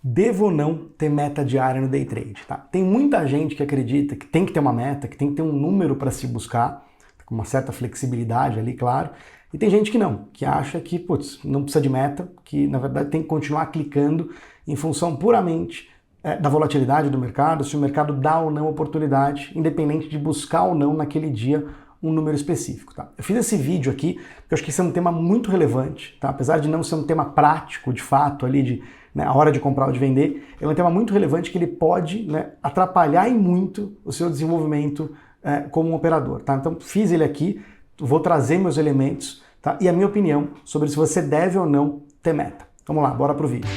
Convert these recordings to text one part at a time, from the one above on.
Devo ou não ter meta diária no day trade? Tá? Tem muita gente que acredita que tem que ter uma meta, que tem que ter um número para se buscar, com uma certa flexibilidade ali, claro. E tem gente que não, que acha que, putz, não precisa de meta, que na verdade tem que continuar clicando em função puramente da volatilidade do mercado, se o mercado dá ou não oportunidade, independente de buscar ou não naquele dia um número específico. Tá? Eu fiz esse vídeo aqui porque eu acho que esse é um tema muito relevante, tá? Apesar de não ser um tema prático, de fato, ali de a hora de comprar ou de vender, é um tema muito relevante que ele pode atrapalhar e muito o seu desenvolvimento como um operador. Tá? Então fiz ele aqui, vou trazer meus elementos, tá? E a minha opinião sobre se você deve ou não ter meta. Vamos lá, bora pro vídeo.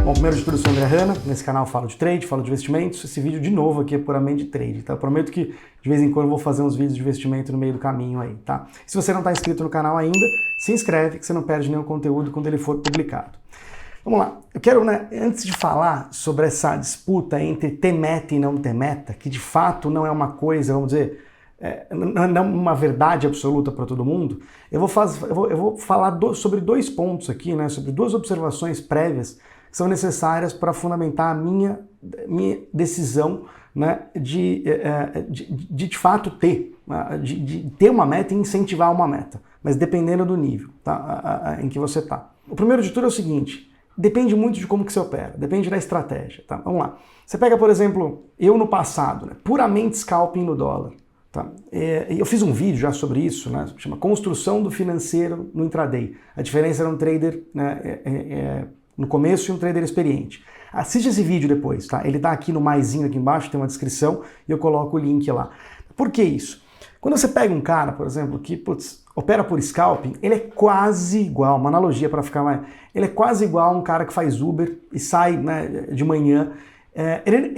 Bom, primeiro de tudo, eu sou o André Hanna, nesse canal eu falo de trade, falo de investimentos. Esse vídeo de novo aqui é puramente de trade, tá? Eu prometo que de vez em quando eu vou fazer uns vídeos de investimento no meio do caminho aí, tá? Se você não está inscrito no canal ainda, se inscreve que você não perde nenhum conteúdo quando ele for publicado. Vamos lá, eu quero, antes de falar sobre essa disputa entre ter meta e não ter meta, que de fato não é uma coisa, vamos dizer, não é uma verdade absoluta para todo mundo, eu vou falar sobre dois pontos aqui, sobre duas observações prévias que são necessárias para fundamentar a minha decisão de fato ter, de ter uma meta e incentivar uma meta, mas dependendo do nível, tá, em que você está. O primeiro de tudo é o seguinte, depende muito de como que você opera, depende da estratégia, tá? Vamos lá. Você pega, por exemplo, eu no passado, puramente scalping no dólar, tá? Eu fiz um vídeo já sobre isso, chama Construção do Financeiro no Intraday. A diferença era um trader no começo e um trader experiente. Assiste esse vídeo depois, tá? Ele tá aqui no maisinho aqui embaixo, tem uma descrição e eu coloco o link lá. Por que isso? Quando você pega um cara, por exemplo, que opera por scalping, ele é quase igual, uma analogia para ficar mais... Ele é quase igual a um cara que faz Uber e sai de manhã.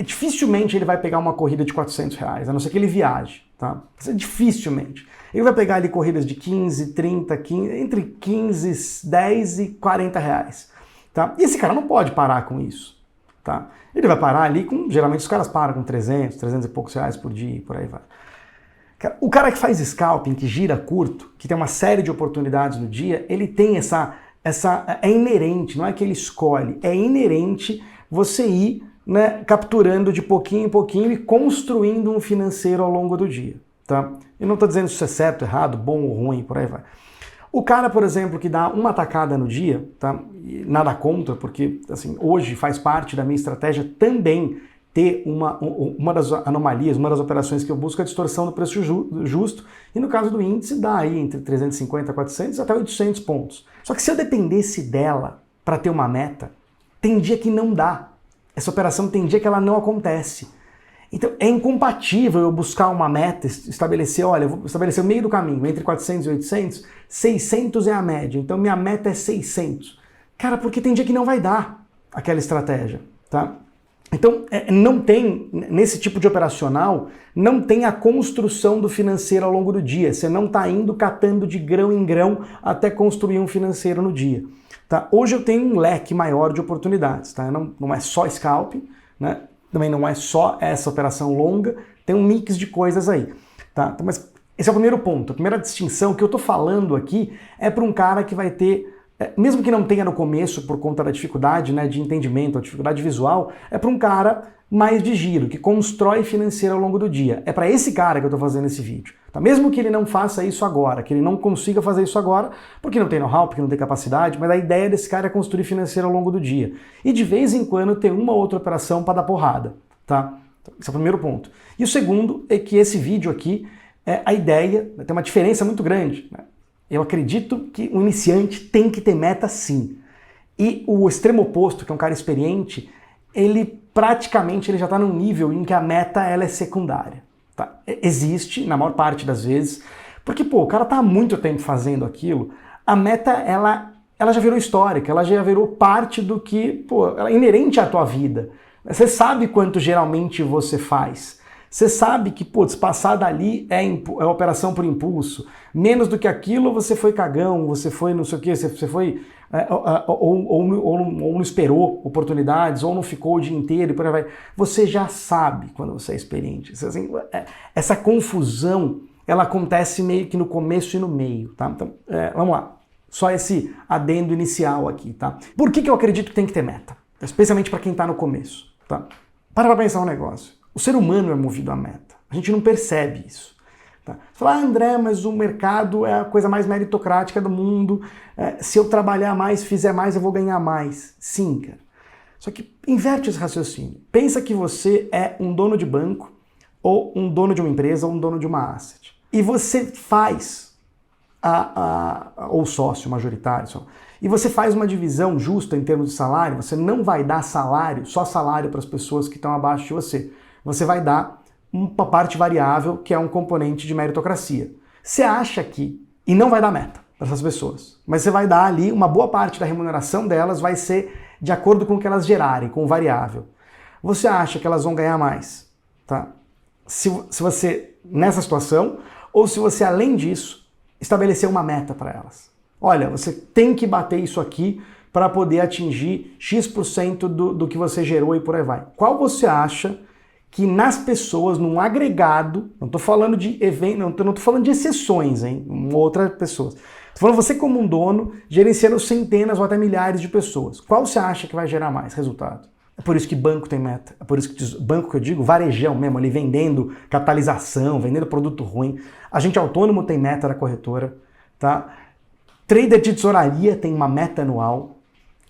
Dificilmente ele vai pegar uma corrida de R$400, a não ser que ele viaje, tá? Dificilmente. Ele vai pegar ali corridas de 15, 30, 15, entre 15, 10 e R$40. Tá? E esse cara não pode parar com isso. Tá? Ele vai parar ali com... Geralmente os caras param com 300 e poucos reais por dia, por aí vai. O cara que faz scalping, que gira curto, que tem uma série de oportunidades no dia, ele tem é inerente, não é que ele escolhe, é inerente você ir capturando de pouquinho em pouquinho e construindo um financeiro ao longo do dia. Tá? Eu não estou dizendo se isso é certo, errado, bom ou ruim, por aí vai. O cara, por exemplo, que dá uma tacada no dia, tá? E nada contra, porque assim, hoje faz parte da minha estratégia também ter uma das anomalias, uma das operações que eu busco é a distorção do preço justo, e no caso do índice dá aí entre 350, 400 até 800 pontos. Só que se eu dependesse dela para ter uma meta, tem dia que não dá. Essa operação tem dia que ela não acontece. Então é incompatível eu buscar uma meta, estabelecer, olha, eu vou estabelecer o meio do caminho, entre 400 e 800, 600 é a média, então minha meta é 600. Cara, porque tem dia que não vai dar aquela estratégia, tá? Então não tem, nesse tipo de operacional, não tem a construção do financeiro ao longo do dia, você não está indo catando de grão em grão até construir um financeiro no dia. Tá? Hoje eu tenho um leque maior de oportunidades, tá? Não é só scalping, também não é só essa operação longa, tem um mix de coisas aí. Tá? Então, mas esse é o primeiro ponto. A primeira distinção que eu estou falando aqui é para um cara que vai ter, mesmo que não tenha no começo por conta da dificuldade de entendimento, a dificuldade visual, é para um cara mais de giro, que constrói financeiro ao longo do dia. É para esse cara que eu estou fazendo esse vídeo. Tá? Mesmo que ele não faça isso agora, que ele não consiga fazer isso agora, porque não tem know-how, porque não tem capacidade, mas a ideia desse cara é construir financeiro ao longo do dia. E de vez em quando ter uma ou outra operação para dar porrada. Tá? Esse é o primeiro ponto. E o segundo é que esse vídeo aqui, a ideia, tem uma diferença muito grande. Eu acredito que o iniciante tem que ter meta sim. E o extremo oposto, que é um cara experiente, ele praticamente já está num nível em que a meta ela é secundária. Tá? Existe, na maior parte das vezes, porque o cara está há muito tempo fazendo aquilo, a meta ela já virou histórica, ela já virou parte do que ela é inerente à tua vida. Você sabe quanto geralmente você faz. Você sabe que, passar dali é operação por impulso. Menos do que aquilo, você foi cagão, você foi não sei o quê, você foi... ou não esperou oportunidades, ou não ficou o dia inteiro, e por aí vai. Você já sabe quando você é experiente. Assim, essa confusão, ela acontece meio que no começo e no meio. Tá? Então, vamos lá. Só esse adendo inicial aqui, tá? Por que eu acredito que tem que ter meta? Especialmente para quem está no começo, tá? Para pensar um negócio. O ser humano é movido à meta. A gente não percebe isso. Tá? Você fala, André, mas o mercado é a coisa mais meritocrática do mundo. Se eu trabalhar mais, fizer mais, eu vou ganhar mais. Sim, cara. Só que inverte esse raciocínio. Pensa que você é um dono de banco, ou um dono de uma empresa, ou um dono de uma asset. E você faz, ou sócio majoritário, e você faz uma divisão justa em termos de salário, você não vai dar salário, só salário para as pessoas que estão abaixo de você. Você vai dar uma parte variável, que é um componente de meritocracia. Você acha que, e não vai dar meta para essas pessoas, mas você vai dar ali, uma boa parte da remuneração delas vai ser de acordo com o que elas gerarem, com o variável. Você acha que elas vão ganhar mais, tá? Se você, nessa situação, ou se você, além disso, estabelecer uma meta para elas. Olha, você tem que bater isso aqui para poder atingir X% do que você gerou e por aí vai. Qual você acha que nas pessoas, num agregado, não estou falando de evento, não estou falando de exceções, hein? Outras pessoas. Estou falando você como um dono, gerenciando centenas ou até milhares de pessoas. Qual você acha que vai gerar mais resultado? É por isso que banco tem meta. É por isso que banco que eu digo, varejão mesmo, ali vendendo capitalização, vendendo produto ruim. Agente autônomo tem meta da corretora, tá? Trader de tesouraria tem uma meta anual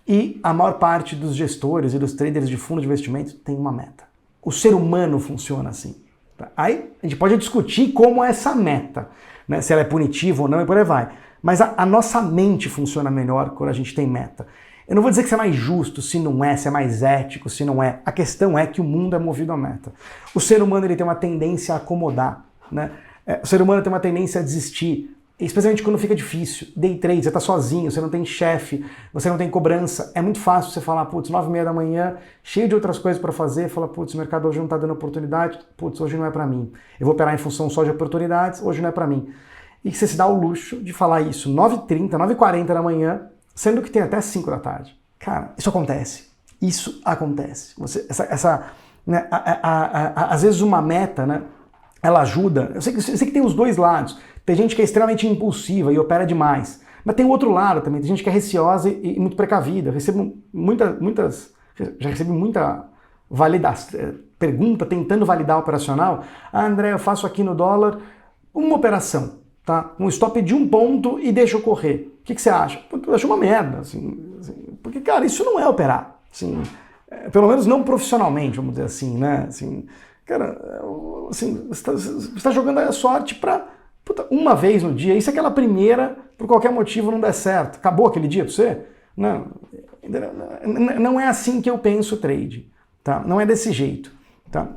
e a maior parte dos gestores e dos traders de fundo de investimento tem uma meta. O ser humano funciona assim. Tá? Aí a gente pode discutir como é essa meta, né? Se ela é punitiva ou não e por aí vai. Mas a nossa mente funciona melhor quando a gente tem meta. Eu não vou dizer que isso é mais justo, se não é, se é mais ético, se não é. A questão é que o mundo é movido à meta. O ser humano ele tem uma tendência a acomodar, né? O ser humano tem uma tendência a desistir, especialmente quando fica difícil. Day trade, você está sozinho, você não tem chefe, você não tem cobrança. É muito fácil você falar, putz, 9h30 da manhã, cheio de outras coisas para fazer, fala, putz, o mercado hoje não está dando oportunidade, putz, hoje não é para mim. Eu vou operar em função só de oportunidades, hoje não é para mim. E você se dá o luxo de falar isso 9h30, 9h40 da manhã, sendo que tem até 5 da tarde. Cara, isso acontece. Isso acontece. Né, às vezes uma meta, né, ela ajuda. Eu sei que tem os dois lados. Tem gente que é extremamente impulsiva e opera demais. Mas tem o outro lado também. Tem gente que é receosa e muito precavida. Eu recebo já recebi muita pergunta tentando validar o operacional. Ah, André, eu faço aqui no dólar uma operação, tá? Um stop de 1 ponto e deixo correr. O que você acha? Eu acho uma merda, assim, porque, cara, isso não é operar, assim, pelo menos não profissionalmente, vamos dizer assim, né? Assim, cara, assim, você está jogando a sorte para uma vez no dia, e se aquela primeira, por qualquer motivo, não der certo, acabou aquele dia para você? Não é assim que eu penso trade, tá? Não é desse jeito. Tá?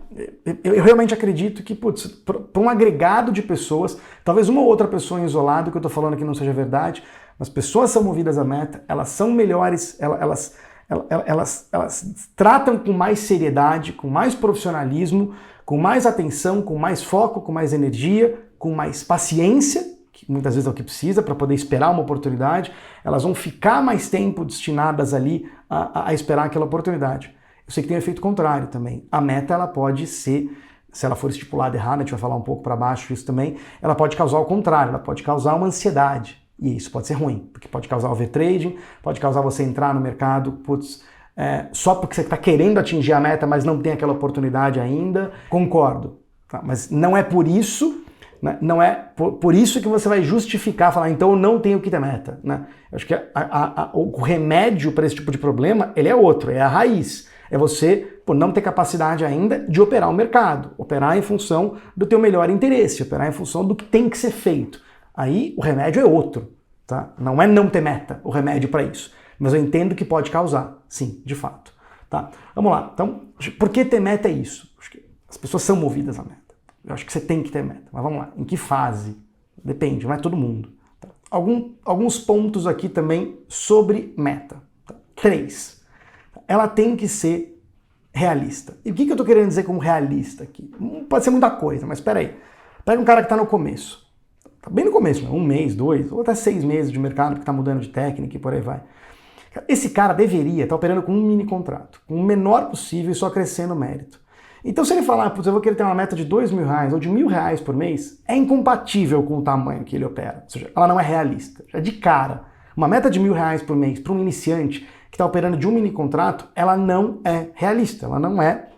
Eu realmente acredito que, para um agregado de pessoas, talvez uma ou outra pessoa em isolado, que eu estou falando aqui não seja verdade, mas pessoas são movidas à meta, elas são melhores, elas tratam com mais seriedade, com mais profissionalismo, com mais atenção, com mais foco, com mais energia, com mais paciência, que muitas vezes é o que precisa para poder esperar uma oportunidade, elas vão ficar mais tempo destinadas ali a esperar aquela oportunidade. Eu sei que tem um efeito contrário também. A meta, ela pode ser, se ela for estipulada errada, a gente vai falar um pouco para baixo isso também, ela pode causar o contrário, ela pode causar uma ansiedade. E isso pode ser ruim, porque pode causar overtrading, pode causar você entrar no mercado, só porque você está querendo atingir a meta, mas não tem aquela oportunidade ainda. Concordo, tá? Mas não é por isso, né? Não é por isso que você vai justificar, falar, então eu não tenho que ter meta, né? Eu acho que o remédio para esse tipo de problema, ele é outro, é a raiz. É você não ter capacidade ainda de operar o mercado, operar em função do teu melhor interesse, operar em função do que tem que ser feito. Aí o remédio é outro, tá? Não é não ter meta o remédio para isso, mas eu entendo que pode causar, sim, de fato. Tá? Vamos lá, então, por que ter meta é isso? Acho que as pessoas são movidas à meta. Eu acho que você tem que ter meta, mas vamos lá, em que fase? Depende, não é todo mundo. Tá? Alguns pontos aqui também sobre meta. Tá? 3. Ela tem que ser realista. E o que eu estou querendo dizer com realista aqui? Pode ser muita coisa, mas espera aí. Pega um cara que está no começo. Tá bem no começo, né? 1 mês, 2, ou até 6 meses de mercado, porque está mudando de técnica e por aí vai. Esse cara deveria estar operando com um mini contrato, com o menor possível e só crescendo o mérito. Então se ele falar, putz, eu vou querer ter uma meta de R$2.000 ou de R$1.000 por mês, é incompatível com o tamanho que ele opera. Ou seja, ela não é realista. Já de cara, Uma meta de R$1.000 por mês para um iniciante que está operando de um mini contrato, ela não é realista, ela não é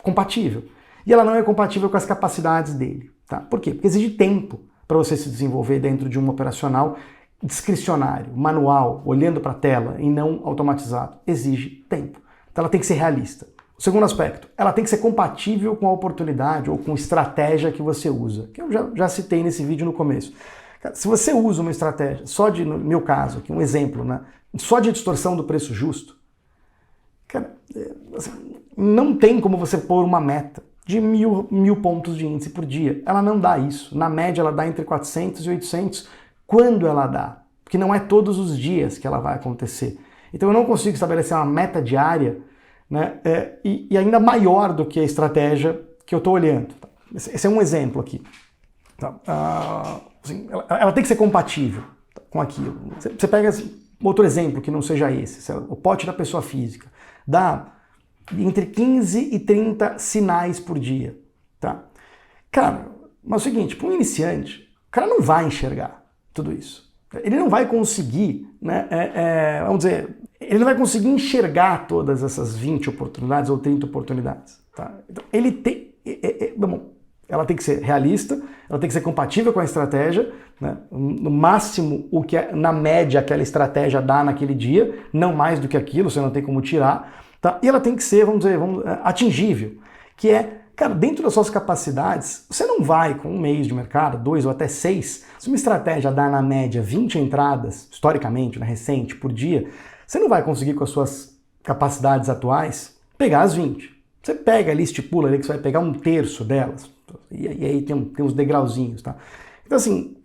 compatível. E ela não é compatível com as capacidades dele. Tá? Por quê? Porque exige tempo para você se desenvolver dentro de um operacional discricionário, manual, olhando para a tela e não automatizado. Exige tempo. Então ela tem que ser realista. O segundo aspecto, ela tem que ser compatível com a oportunidade ou com a estratégia que você usa, que eu já citei nesse vídeo no começo. Cara, se você usa uma estratégia, no meu caso aqui, um exemplo, né, só de distorção do preço justo, cara, assim, não tem como você pôr uma meta de 1.000 pontos de índice por dia. Ela não dá isso. Na média, ela dá entre 400 e 800. Quando ela dá? Porque não é todos os dias que ela vai acontecer. Então eu não consigo estabelecer uma meta diária, né, e ainda maior do que a estratégia que eu estou olhando. Esse é um exemplo aqui. Assim, ela tem que ser compatível com aquilo. Você pega outro exemplo que não seja esse, o pote da pessoa física. Dá entre 15 e 30 sinais por dia. Tá? Cara, mas é o seguinte, para um iniciante, o cara não vai enxergar tudo isso. Ele não vai conseguir, né, vamos dizer, ele não vai conseguir enxergar todas essas 20 oportunidades ou 30 oportunidades. Tá? Então, ele tem... bom, ela tem que ser realista, ela tem que ser compatível com a estratégia, né? No máximo, o que na média aquela estratégia dá naquele dia, não mais do que aquilo, você não tem como tirar. Tá? E ela tem que ser, vamos dizer, atingível, que é, cara, dentro das suas capacidades, você não vai com um mês de mercado, 2 ou até 6, se uma estratégia dá na média 20 entradas, historicamente, né, recente, por dia, você não vai conseguir com as suas capacidades atuais pegar as 20. Você pega ali, estipula ali que você vai pegar 1/3 delas, e aí tem uns degrauzinhos, tá? Então assim,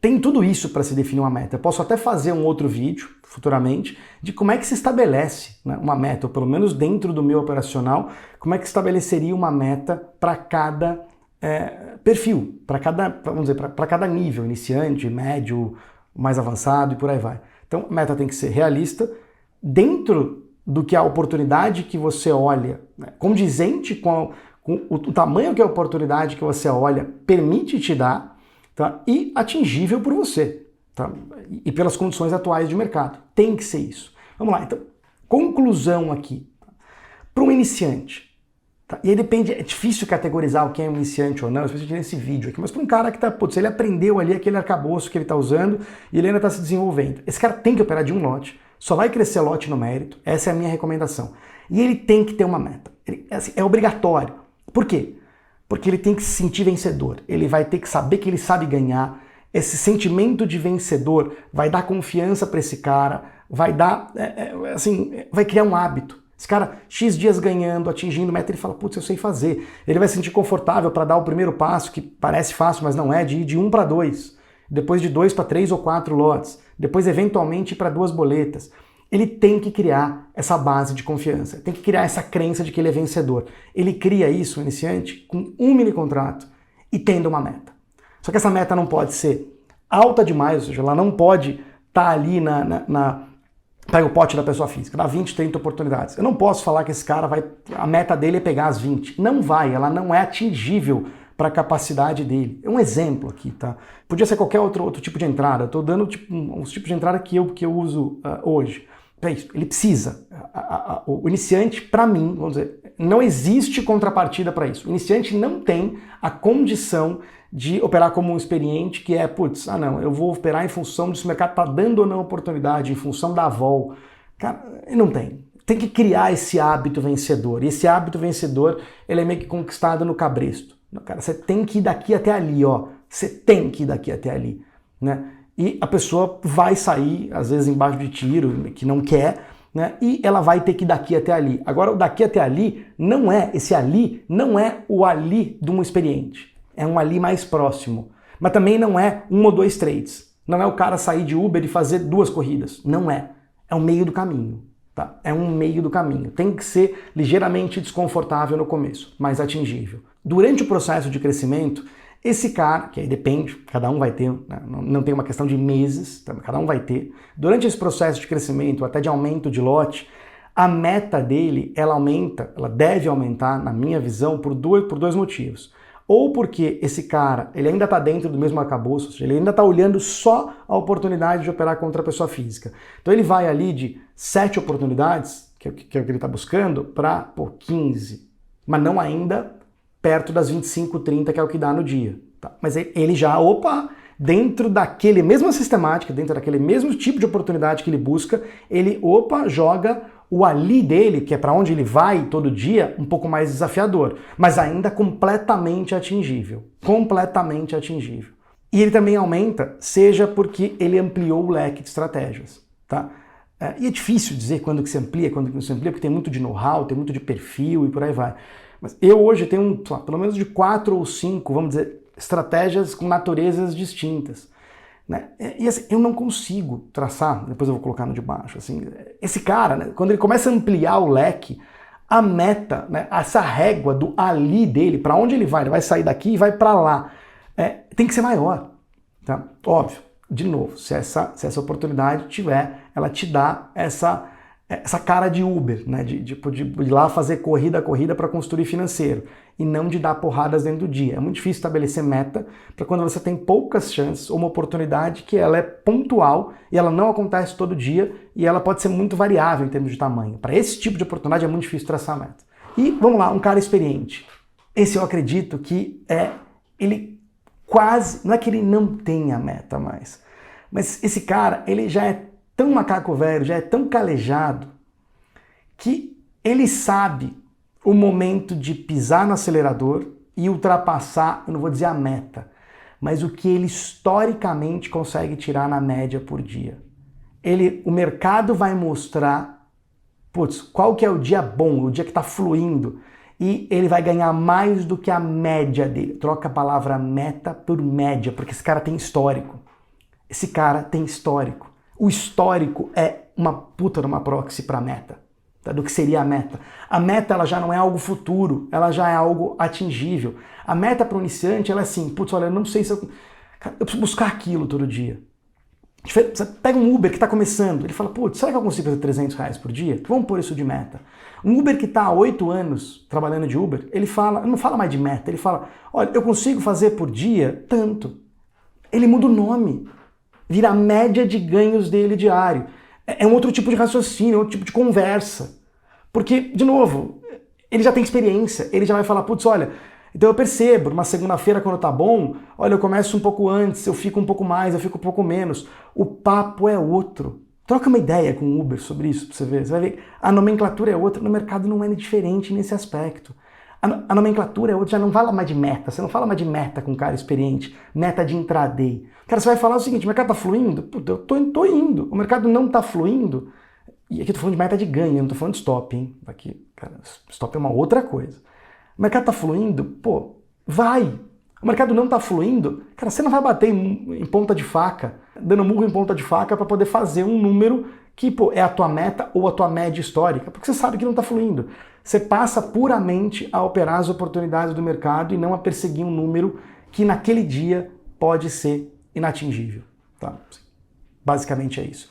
tem tudo isso para se definir uma meta. Eu posso até fazer um outro vídeo, futuramente, de como é que se estabelece, né, uma meta, ou pelo menos dentro do meu operacional, como é que estabeleceria uma meta para cada perfil, para cada, vamos dizer, para cada nível, iniciante, médio, mais avançado e por aí vai. Então, a meta tem que ser realista, dentro do que a oportunidade que você olha, né, condizente com o tamanho que a oportunidade que você olha permite te dar, tá, e atingível por você. Tá? E pelas condições atuais de mercado. Tem que ser isso. Vamos lá, então. Conclusão aqui. Para um iniciante. Tá? E aí depende, é difícil categorizar o que é um iniciante ou não, especialmente nesse vídeo aqui, mas para um cara que está, putz, ele aprendeu ali aquele arcabouço que ele está usando e ele ainda está se desenvolvendo. Esse cara tem que operar de um lote, só vai crescer lote no mérito, essa é a minha recomendação. E ele tem que ter uma meta. Assim, é obrigatório. Por quê? Porque ele tem que se sentir vencedor. Ele vai ter que saber que ele sabe ganhar. Esse sentimento de vencedor vai dar confiança para esse cara, vai dar, assim, vai criar um hábito. Esse cara, X dias ganhando, atingindo meta, ele fala, putz, eu sei fazer. Ele vai se sentir confortável para dar o primeiro passo, que parece fácil, mas não é, de ir de 1 para 2. Depois de 2 para 3 ou 4 lotes. Depois, eventualmente, para 2 boletas. Ele tem que criar essa base de confiança, tem que criar essa crença de que ele é vencedor. Ele cria isso, o iniciante, com um mini contrato e tendo uma meta. Só que essa meta não pode ser alta demais, ou seja, ela não pode estar ali pega o pote da pessoa física, dá 20, 30 oportunidades. Eu não posso falar que esse cara a meta dele é pegar as 20. Não vai, ela não é atingível para a capacidade dele. É um exemplo aqui, tá? Podia ser qualquer outro tipo de entrada. Eu estou dando uns tipos de entrada que eu uso hoje. É isso, ele precisa. O iniciante, para mim, vamos dizer, não existe contrapartida para isso. O iniciante não tem a condição de operar como um experiente, que é, putz, não, eu vou operar em função de se o mercado está dando ou não oportunidade, em função da vol. Cara, ele não tem. Tem que criar esse hábito vencedor. E esse hábito vencedor, ele é meio que conquistado no cabresto. Cara, você tem que ir daqui até ali, ó. Você tem que ir daqui até ali, né? E a pessoa vai sair, às vezes, embaixo de tiro, que não quer, né? E ela vai ter que ir daqui até ali. Agora, o daqui até ali esse ali não é o ali de um experiente. É um ali mais próximo. Mas também não é 1 ou 2 trades. Não é o cara sair de Uber e fazer 2 corridas. Não é. É um meio do caminho. Tá? É um meio do caminho. Tem que ser ligeiramente desconfortável no começo, mas atingível. Durante o processo de crescimento, esse cara, que aí depende, cada um vai ter, né? Não tem uma questão de meses, tá? Cada um vai ter. Durante esse processo de crescimento, até de aumento de lote, a meta dele, ela deve aumentar, na minha visão, por dois motivos. ou porque esse cara ele ainda está dentro do mesmo arcabouço, ou seja, ele ainda está olhando só a oportunidade de operar contra a pessoa física. Então ele vai ali de 7 oportunidades, que é o que ele está buscando, para 15, mas não ainda perto das 25, 30, que é o que dá no dia. Tá? Mas ele já, dentro daquele mesma sistemática, dentro daquele mesmo tipo de oportunidade que ele busca, ele, joga o ali dele, que é para onde ele vai todo dia, um pouco mais desafiador, mas ainda completamente atingível. Completamente atingível. E ele também aumenta, seja porque ele ampliou o leque de estratégias. Tá? E é difícil dizer quando que se amplia, quando que não se amplia, porque tem muito de know-how, tem muito de perfil e por aí vai. Mas eu hoje tenho pelo menos de 4 ou 5, vamos dizer, estratégias com naturezas distintas. Né? E assim, eu não consigo traçar, depois eu vou colocar no de baixo, assim, esse cara, né, quando ele começa a ampliar o leque, a meta, né, essa régua do ali dele, para onde ele vai sair daqui e vai para lá, tem que ser maior. Tá? Óbvio, de novo, se essa oportunidade tiver, ela te dá essa cara de Uber, né? de ir lá fazer corrida para construir financeiro, e não de dar porradas dentro do dia. É muito difícil estabelecer meta para quando você tem poucas chances, ou uma oportunidade que ela é pontual e ela não acontece todo dia e ela pode ser muito variável em termos de tamanho. Para esse tipo de oportunidade é muito difícil traçar meta. E vamos lá, um cara experiente. Esse eu acredito que ele quase, não é que ele não tenha meta mais, mas esse cara, ele já é tão macaco velho, já é tão calejado, que ele sabe o momento de pisar no acelerador e ultrapassar, eu não vou dizer a meta, mas o que ele historicamente consegue tirar na média por dia. O mercado vai mostrar, qual que é o dia bom, o dia que está fluindo, e ele vai ganhar mais do que a média dele. Troca a palavra meta por média, porque esse cara tem histórico. Esse cara tem histórico. O histórico é uma puta de uma proxy para a meta, tá? Do que seria a meta. A meta ela já não é algo futuro, ela já é algo atingível. A meta para o iniciante ela é assim, olha, eu não sei se eu preciso buscar aquilo todo dia. Você pega um Uber que está começando, ele fala, será que eu consigo fazer R$300 por dia? Vamos pôr isso de meta. Um Uber que está há 8 anos trabalhando de Uber, ele não fala mais de meta, ele fala, olha, eu consigo fazer por dia tanto. Ele muda o nome. Vira a média de ganhos dele diário. É um outro tipo de raciocínio, outro tipo de conversa. Porque, de novo, ele já tem experiência, ele já vai falar, olha, então eu percebo, numa segunda-feira quando tá bom, olha, eu começo um pouco antes, eu fico um pouco mais, eu fico um pouco menos. O papo é outro. Troca uma ideia com o Uber sobre isso pra você ver. Você vai ver, a nomenclatura é outra, no mercado não é diferente nesse aspecto. A nomenclatura é outra, já não fala mais de meta, você não fala mais de meta com um cara experiente, meta de intraday. Cara, você vai falar o seguinte, o mercado tá fluindo? Eu tô indo. O mercado não tá fluindo, e aqui eu tô falando de meta de ganho, eu não tô falando de stop, hein? Aqui, cara, stop é uma outra coisa. O mercado tá fluindo? Vai! O mercado não tá fluindo? Cara, você não vai bater em ponta de faca, dando murro em ponta de faca para poder fazer um número que, é a tua meta ou a tua média histórica, porque você sabe que não tá fluindo. Você passa puramente a operar as oportunidades do mercado e não a perseguir um número que naquele dia pode ser inatingível. Tá? Basicamente é isso.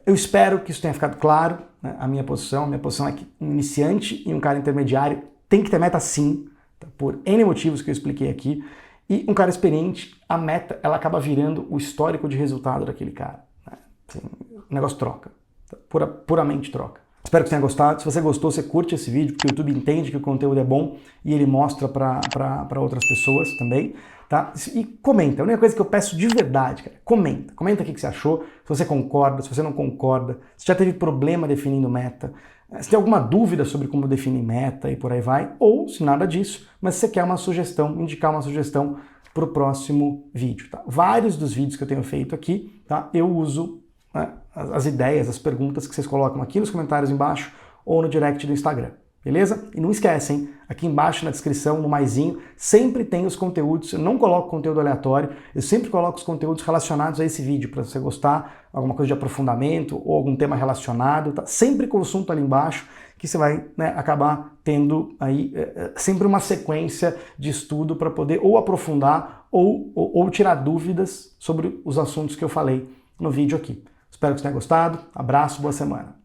Eu espero que isso tenha ficado claro, né? A minha posição é que um iniciante e um cara intermediário tem que ter meta sim, tá? Por N motivos que eu expliquei aqui, e um cara experiente, a meta ela acaba virando o histórico de resultado daquele cara. Né? Assim, o negócio troca, tá? Puramente troca. Espero que você tenha gostado. Se você gostou, você curte esse vídeo, porque o YouTube entende que o conteúdo é bom e ele mostra para outras pessoas também, tá? E comenta. A única coisa que eu peço de verdade, cara, comenta. Comenta o que você achou, se você concorda, se você não concorda, se já teve problema definindo meta, se tem alguma dúvida sobre como definir meta e por aí vai, ou se nada disso, mas se você quer uma sugestão, indicar uma sugestão para o próximo vídeo, tá? Vários dos vídeos que eu tenho feito aqui, tá? Eu uso, né, as ideias, as perguntas que vocês colocam aqui nos comentários embaixo ou no direct do Instagram, beleza? E não esquecem, aqui embaixo na descrição, no maisinho, sempre tem os conteúdos, eu não coloco conteúdo aleatório, eu sempre coloco os conteúdos relacionados a esse vídeo, para você gostar, alguma coisa de aprofundamento ou algum tema relacionado, tá? Sempre consulta ali embaixo, que você vai, né, acabar tendo aí sempre uma sequência de estudo para poder ou aprofundar ou tirar dúvidas sobre os assuntos que eu falei no vídeo aqui. Espero que você tenha gostado. Abraço, boa semana.